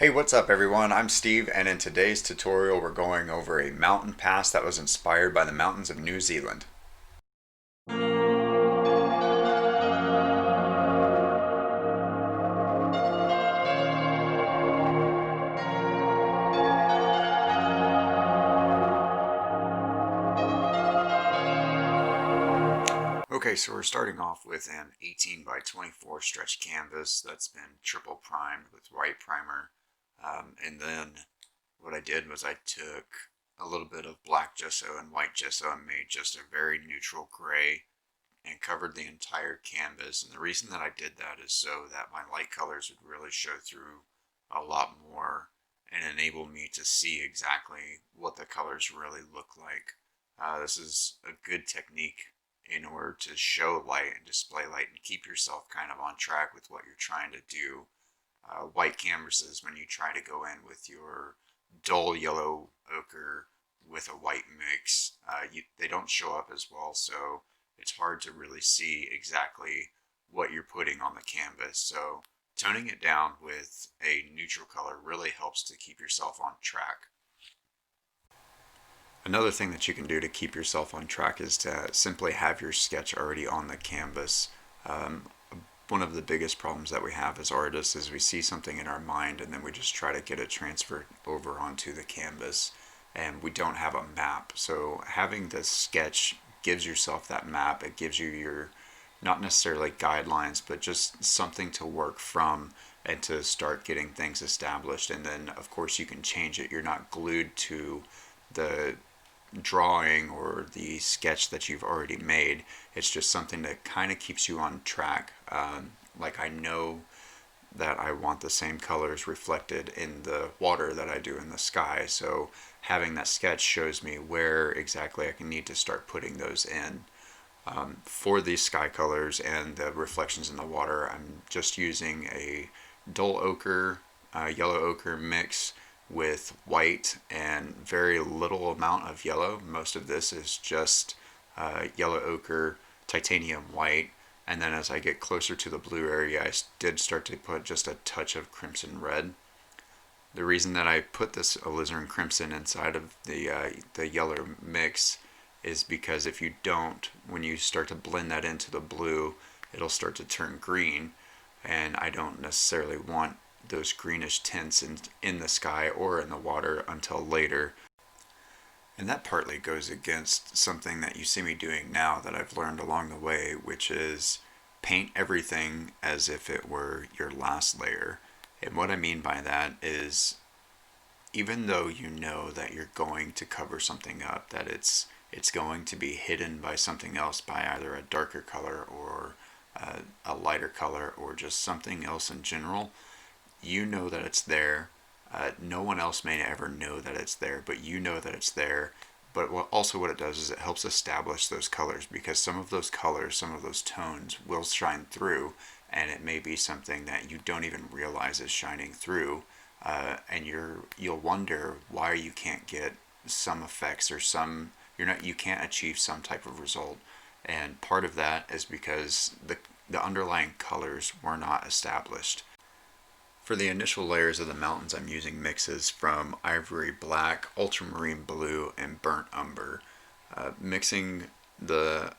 Hey, what's up everyone? I'm Steve, and in today's tutorial we're going over a mountain pass that was inspired by the mountains of New Zealand. Okay, so we're starting off with an 18 by 24 stretch canvas that's been triple primed with white primer. And then what I did was I took a little bit of black gesso and white gesso and made just a very neutral gray and covered the entire canvas. And the reason that I did that is so that my light colors would really show through a lot more and enable me to see exactly what the colors really look like. This is a good technique in order to show light and display light and keep yourself kind of on track with what you're trying to do. White canvases, when you try to go in with your dull yellow ochre with a white mix, they don't show up as well, so it's hard to really see exactly what you're putting on the canvas. So toning it down with a neutral color really helps to keep yourself on track. Another thing that you can do to keep yourself on track is to simply have your sketch already on the canvas. Um, One of the biggest problems that we have as artists is we see something in our mind and then we just try to get it transferred over onto the canvas and we don't have a map. So having this sketch gives yourself that map. It gives you your, not necessarily guidelines, but just something to work from and to start getting things established. And then of course you can change it. You're not glued to the drawing or the sketch that you've already made. It's just something that kind of keeps you on track. Like I know that I want the same colors reflected in the water that I do in the sky. So having that sketch shows me where exactly I can need to start putting those in. For these sky colors and the reflections in the water, I'm just using a dull ochre, yellow ochre mix with white and very little amount of yellow. Most of this is just yellow ochre, titanium white, and then as I get closer to the blue area, I did start to put just a touch of crimson red. The reason that I put this alizarin crimson inside of the yellow mix is because if you don't, when you start to blend that into the blue, it'll start to turn green, and I don't necessarily want those greenish tints in the sky or in the water until later. And that partly goes against something that you see me doing now that I've learned along the way, which is paint everything as if it were your last layer. And what I mean by that is even though you know that you're going to cover something up, that it's going to be hidden by something else, by either a darker color or a lighter color or just something else in general, you know that it's there. No one else may ever know that it's there, but you know that it's there. But what it does is it helps establish those colors, because some of those colors, some of those tones will shine through, and it may be something that you don't even realize is shining through, and you'll wonder why you can't get some effects or you can't achieve some type of result. And part of that is because the underlying colors were not established. For the initial layers of the mountains, I'm using mixes from ivory black, ultramarine blue, and burnt umber. Mixing the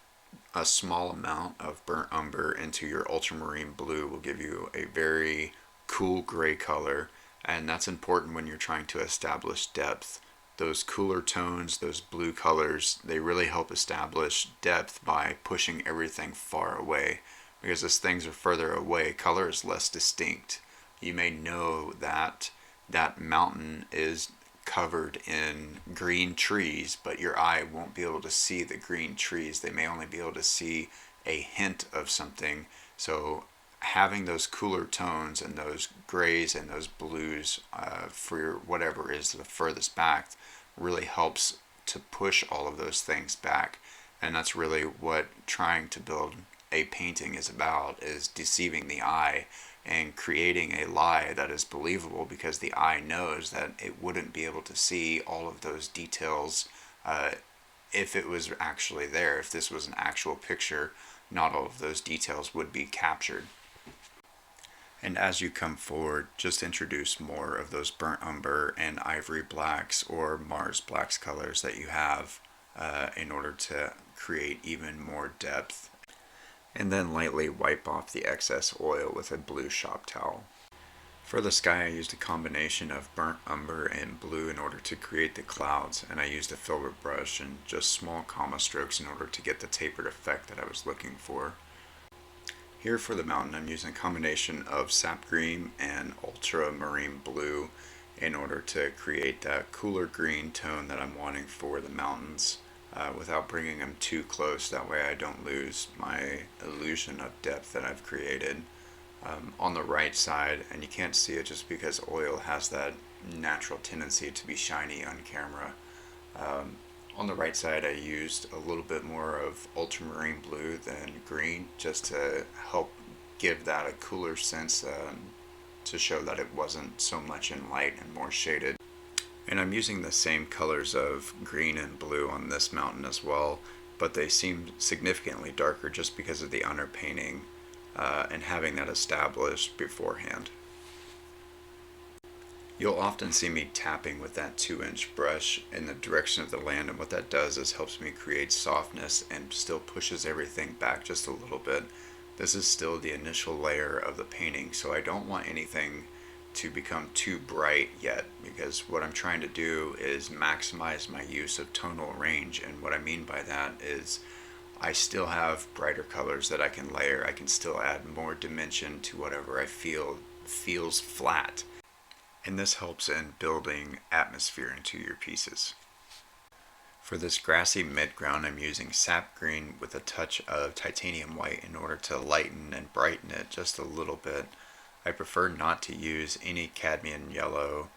a small amount of burnt umber into your ultramarine blue will give you a very cool gray color, and that's important when you're trying to establish depth. Those cooler tones, those blue colors, they really help establish depth by pushing everything far away. Because as things are further away, color is less distinct. You may know that that mountain is covered in green trees, but your eye won't be able to see the green trees. They may only be able to see a hint of something. So having those cooler tones and those grays and those blues for whatever is the furthest back really helps to push all of those things back. And that's really what trying to build a painting is about, is deceiving the eye and creating a lie that is believable, because the eye knows that it wouldn't be able to see all of those details if it was actually there. If this was an actual picture, not all of those details would be captured. And as you come forward, just introduce more of those burnt umber and ivory blacks or Mars blacks colors that you have in order to create even more depth. And then lightly wipe off the excess oil with a blue shop towel. For the sky, I used a combination of burnt umber and blue in order to create the clouds, and I used a filbert brush and just small comma strokes in order to get the tapered effect that I was looking for. Here for the mountain, I'm using a combination of sap green and ultramarine blue in order to create that cooler green tone that I'm wanting for the mountains without bringing them too close. That way I don't lose my illusion of depth that I've created. On the right side, and you can't see it just because oil has that natural tendency to be shiny on camera. On the right side, I used a little bit more of ultramarine blue than green just to help give that a cooler sense to show that it wasn't so much in light and more shaded. And I'm using the same colors of green and blue on this mountain as well, but they seem significantly darker just because of the underpainting and having that established beforehand. You'll often see me tapping with that 2-inch brush in the direction of the land, and what that does is helps me create softness and still pushes everything back just a little bit. This is still the initial layer of the painting, so I don't want anything to become too bright yet, because what I'm trying to do is maximize my use of tonal range, and what I mean by that is I still have brighter colors that I can layer. I can still add more dimension to whatever I feel feels flat. And this helps in building atmosphere into your pieces. For this grassy midground, I'm using sap green with a touch of titanium white in order to lighten and brighten it just a little bit. I prefer not to use any cadmium yellow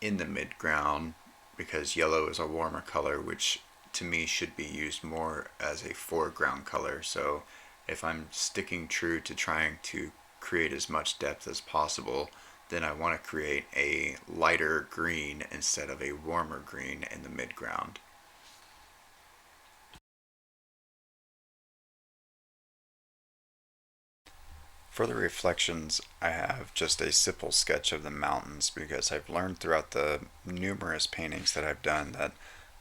in the midground because yellow is a warmer color, which to me should be used more as a foreground color. So if I'm sticking true to trying to create as much depth as possible, then I want to create a lighter green instead of a warmer green in the midground. For the reflections, I have just a simple sketch of the mountains because I've learned throughout the numerous paintings that I've done that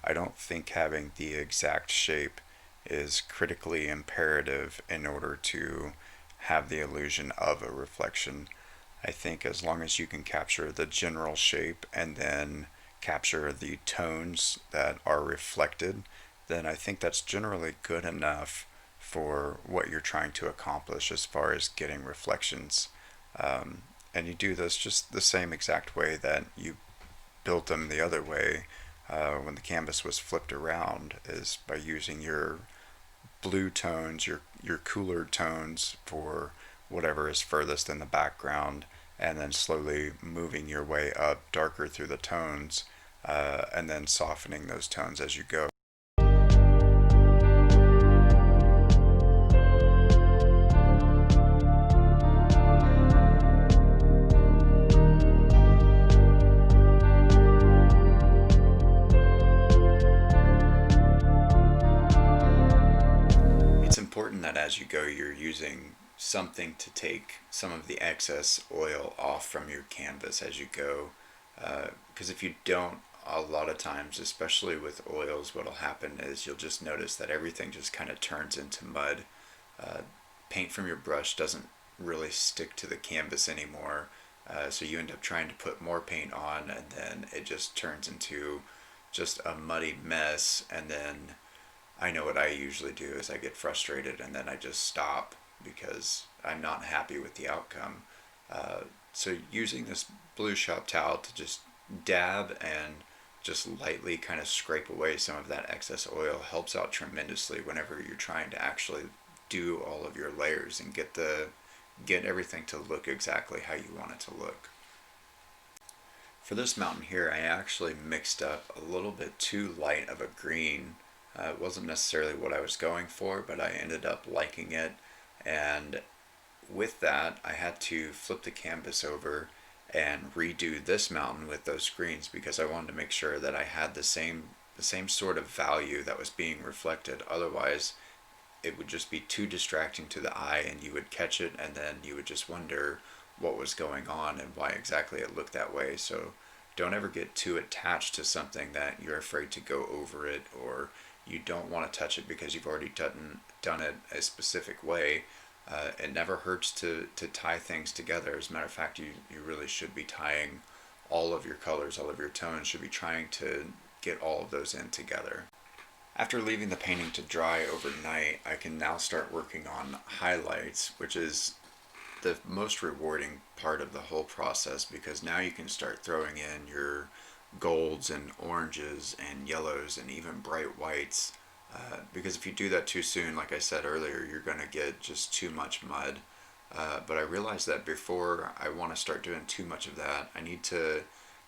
I don't think having the exact shape is critically imperative in order to have the illusion of a reflection. I think as long as you can capture the general shape and then capture the tones that are reflected, then I think that's generally good enough for what you're trying to accomplish as far as getting reflections. And you do this just the same exact way that you built them the other way when the canvas was flipped around, is by using your blue tones, your cooler tones for whatever is furthest in the background, and then slowly moving your way up darker through the tones, and then softening those tones as you go. It's important that as you go, you're using something to take some of the excess oil off from your canvas as you go. Because if you don't, a lot of times, especially with oils, what'll happen is you'll just notice that everything just kind of turns into mud. Paint from your brush doesn't really stick to the canvas anymore, so you end up trying to put more paint on, and then it just turns into just a muddy mess. And then I know what I usually do is I get frustrated and then I just stop because I'm not happy with the outcome. So using this blue shop towel to just dab and just lightly kind of scrape away some of that excess oil helps out tremendously whenever you're trying to actually do all of your layers and get everything to look exactly how you want it to look. For this mountain here, I actually mixed up a little bit too light of a green. It wasn't necessarily what I was going for, but I ended up liking it, and with that I had to flip the canvas over and redo this mountain with those greens because I wanted to make sure that I had the same sort of value that was being reflected. Otherwise it would just be too distracting to the eye and you would catch it and then you would just wonder what was going on and why exactly it looked that way. So don't ever get too attached to something that you're afraid to go over it, or you don't want to touch it because you've already done it a specific way. It never hurts to tie things together. As a matter of fact, you really should be tying all of your colors, all of your tones, should be trying to get all of those in together. After leaving the painting to dry overnight, I can now start working on highlights, which is the most rewarding part of the whole process, because now you can start throwing in your golds and oranges and yellows and even bright whites. Because if you do that too soon, like I said earlier, you're going to get just too much mud. But I realized that before I want to start doing too much of that, I need to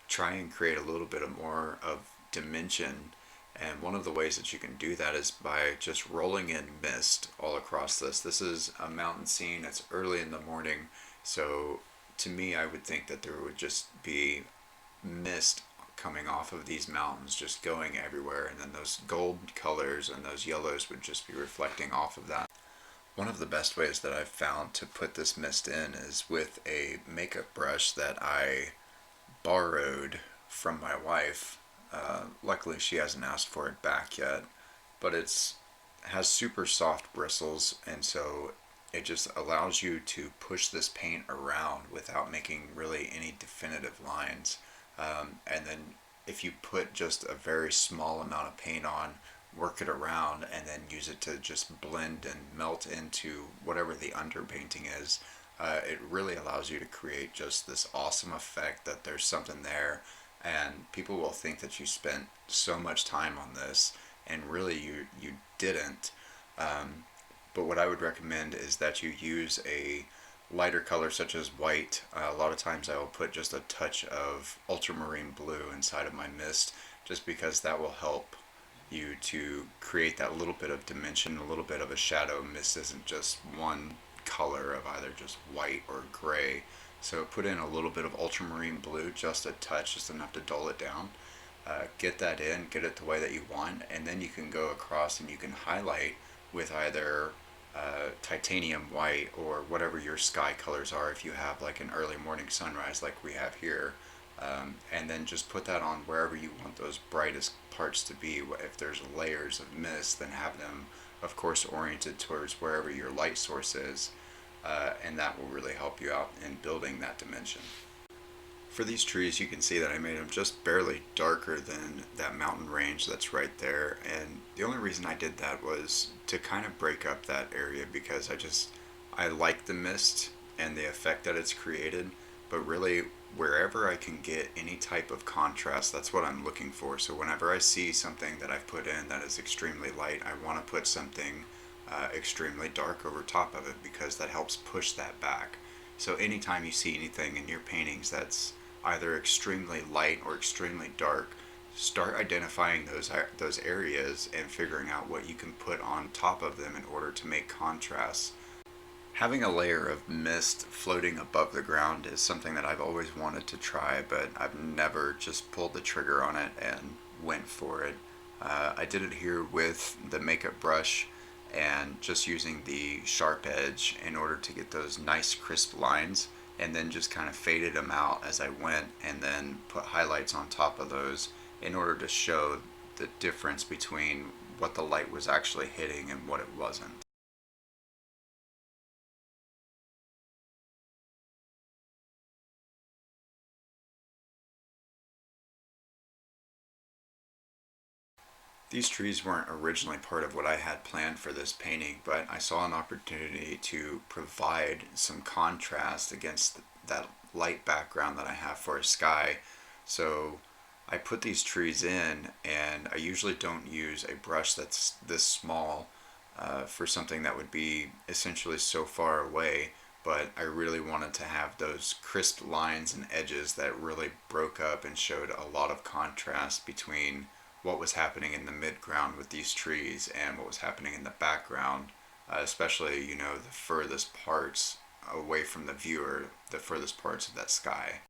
try and create a little bit of more of dimension. And one of the ways that you can do that is by just rolling in mist all across this. This is a mountain scene. It's early in the morning. So to me, I would think that there would just be mist coming off of these mountains, just going everywhere. And then those gold colors and those yellows would just be reflecting off of that. One of the best ways that I've found to put this mist in is with a makeup brush that I borrowed from my wife. Luckily, she hasn't asked for it back yet, but it's has super soft bristles, and so it just allows you to push this paint around without making really any definitive lines. And then if you put just a very small amount of paint on, work it around, and then use it to just blend and melt into whatever the underpainting is, it really allows you to create just this awesome effect that there's something there, and people will think that you spent so much time on this, and really you didn't. But what I would recommend is that you use a lighter color such as white. A lot of times I will put just a touch of ultramarine blue inside of my mist, just because that will help you to create that little bit of dimension, a little bit of a shadow. Mist isn't just one color of either just white or gray. So put in a little bit of ultramarine blue, just a touch, just enough to dull it down. Get that in, get it the way that you want, and then you can go across and you can highlight with either titanium white or whatever your sky colors are, if you have like an early morning sunrise like we have here. And then just put that on wherever you want those brightest parts to be. If there's layers of mist, then have them, of course, oriented towards wherever your light source is, and that will really help you out in building that dimension. For these trees, you can see that I made them just barely darker than that mountain range that's right there, and the only reason I did that was to kind of break up that area, because I like the mist and the effect that it's created, but really wherever I can get any type of contrast, that's what I'm looking for. So whenever I see something that I've put in that is extremely light, I want to put something extremely dark over top of it, because that helps push that back. So anytime you see anything in your paintings that's either extremely light or extremely dark, start identifying those areas and figuring out what you can put on top of them in order to make contrasts. Having a layer of mist floating above the ground is something that I've always wanted to try, but I've never just pulled the trigger on it and went for it. I did it here with the makeup brush and just using the sharp edge in order to get those nice crisp lines, and then just kind of faded them out as I went, and then put highlights on top of those in order to show the difference between what the light was actually hitting and what it wasn't. These trees weren't originally part of what I had planned for this painting, but I saw an opportunity to provide some contrast against that light background that I have for a sky. So I put these trees in, and I usually don't use a brush that's this small for something that would be essentially so far away, but I really wanted to have those crisp lines and edges that really broke up and showed a lot of contrast between what was happening in the midground with these trees and what was happening in the background, especially, the furthest parts away from the viewer, the furthest parts of that sky.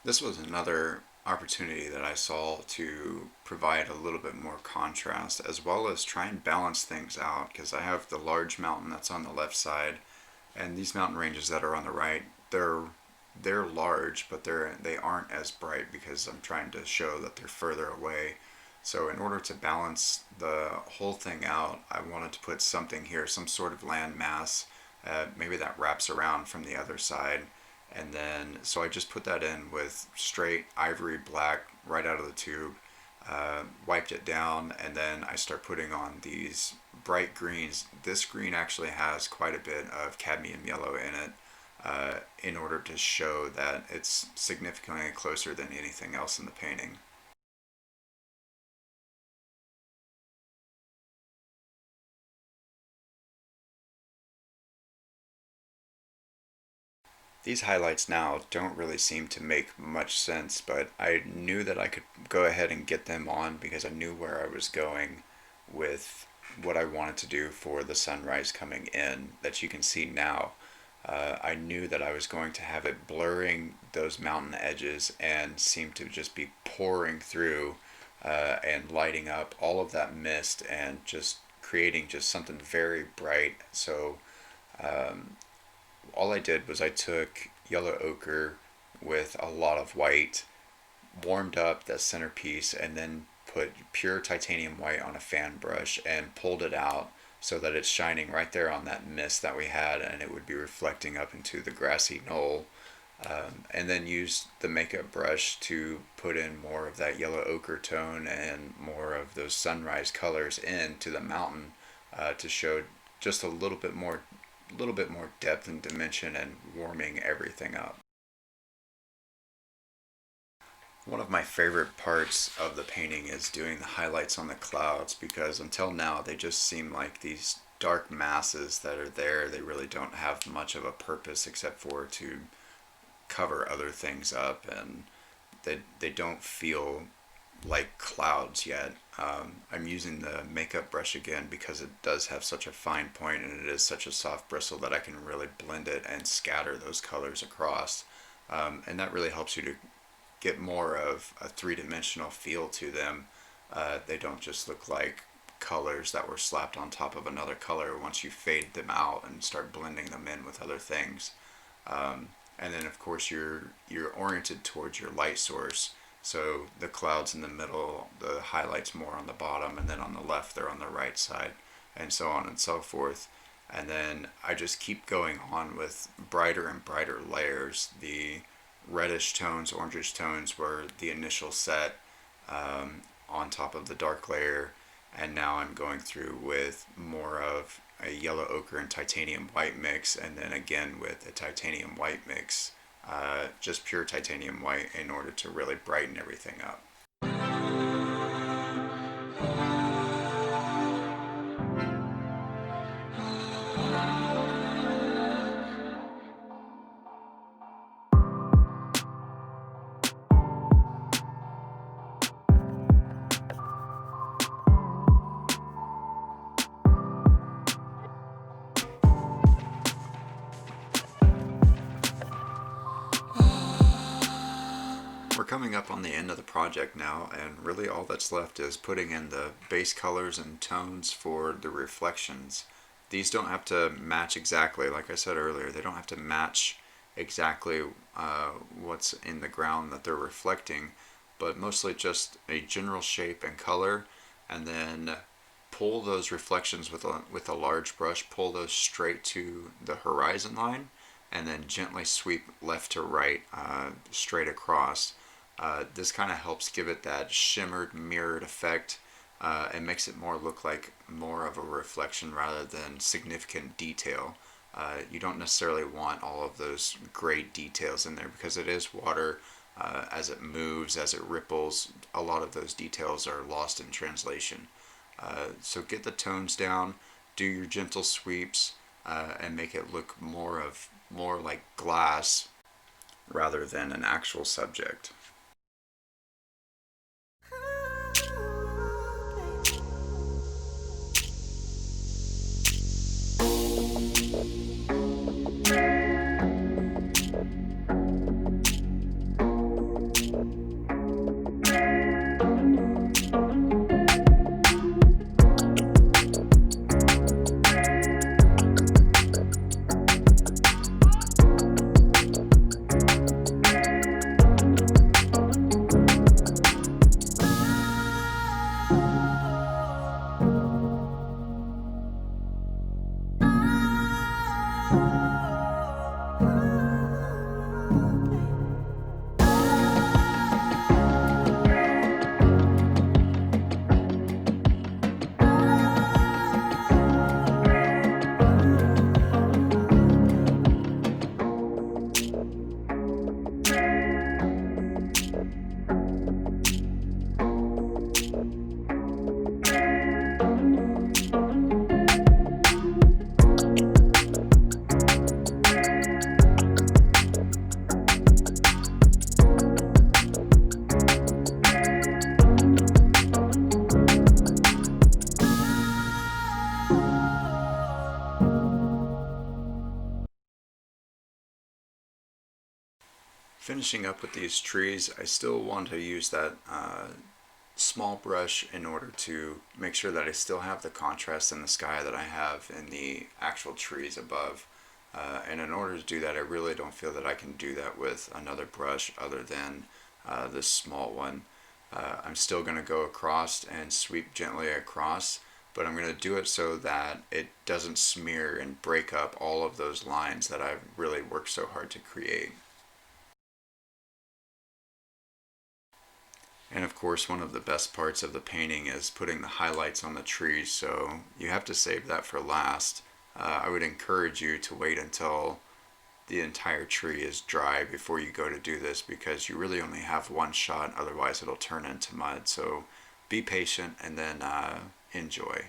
This was another opportunity that I saw to provide a little bit more contrast, as well as try and balance things out, because I have the large mountain that's on the left side, and these mountain ranges that are on the right, they're large, but they aren't as bright because I'm trying to show that they're further away. So in order to balance the whole thing out, I wanted to put something here, some sort of land mass, maybe that wraps around from the other side. And then, so I just put that in with straight ivory black right out of the tube, wiped it down, and then I start putting on these bright greens. This green actually has quite a bit of cadmium yellow in it, in order to show that it's significantly closer than anything else in the painting. These highlights now don't really seem to make much sense, but I knew that I could go ahead and get them on because I knew where I was going with what I wanted to do for the sunrise coming in that you can see now. I knew that I was going to have it blurring those mountain edges and seem to just be pouring through, and lighting up all of that mist and just creating just something very bright. So all I did was I took yellow ochre with a lot of white, warmed up the centerpiece, and then put pure titanium white on a fan brush and pulled it out so that it's shining right there on that mist that we had, and it would be reflecting up into the grassy knoll. And then used the makeup brush to put in more of that yellow ochre tone and more of those sunrise colors into the mountain, to show just a little bit more depth and dimension and warming everything up. One of my favorite parts of the painting is doing the highlights on the clouds, because until now they just seem like these dark masses that are there. They really don't have much of a purpose except for to cover other things up, and they don't feel like clouds yet. I'm using the makeup brush again because it does have such a fine point and it is such a soft bristle that I can really blend it and scatter those colors across. And that really helps you to get more of a three-dimensional feel to them. They don't just look like colors that were slapped on top of another color once you fade them out and start blending them in with other things. And then of course you're oriented towards your light source. So the clouds in the middle, the highlights more on the bottom, and then on the left they're on the right side, and so on and so forth. And then I just keep going on with brighter and brighter layers. The reddish tones, orangish tones were the initial set, on top of the dark layer, and now I'm going through with more of a yellow ochre and titanium white mix, and then again with a titanium white mix, just pure titanium white, in order to really brighten everything up. We're coming up on the end of the project now, and really all that's left is putting in the base colors and tones for the reflections. These don't have to match exactly, like I said earlier, they don't have to match exactly what's in the ground that they're reflecting, but mostly just a general shape and color, and then pull those reflections with a large brush, pull those straight to the horizon line, and then gently sweep left to right, straight across. This kind of helps give it that shimmered, mirrored effect, and makes it more look like more of a reflection rather than significant detail. You don't necessarily want all of those great details in there because it is water. As it moves, as it ripples, a lot of those details are lost in translation. So get the tones down, do your gentle sweeps, and make it look more like glass rather than an actual subject. Finishing up with these trees, I still want to use that small brush in order to make sure that I still have the contrast in the sky that I have in the actual trees above. And in order to do that, I really don't feel that I can do that with another brush other than this small one. I'm still going to go across and sweep gently across, but I'm going to do it so that it doesn't smear and break up all of those lines that I've really worked so hard to create. And of course, one of the best parts of the painting is putting the highlights on the trees, so you have to save that for last. I would encourage you to wait until the entire tree is dry before you go to do this, because you really only have one shot, otherwise it'll turn into mud. So be patient and then enjoy.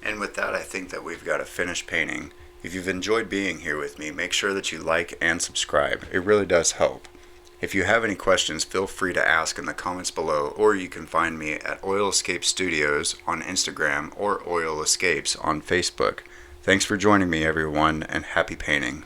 And with that, I think that we've got a finished painting. If you've enjoyed being here with me, make sure that you like and subscribe. It really does help. If you have any questions, feel free to ask in the comments below, or you can find me at Oil Escape Studios on Instagram or Oil Escapes on Facebook. Thanks for joining me, everyone, and happy painting.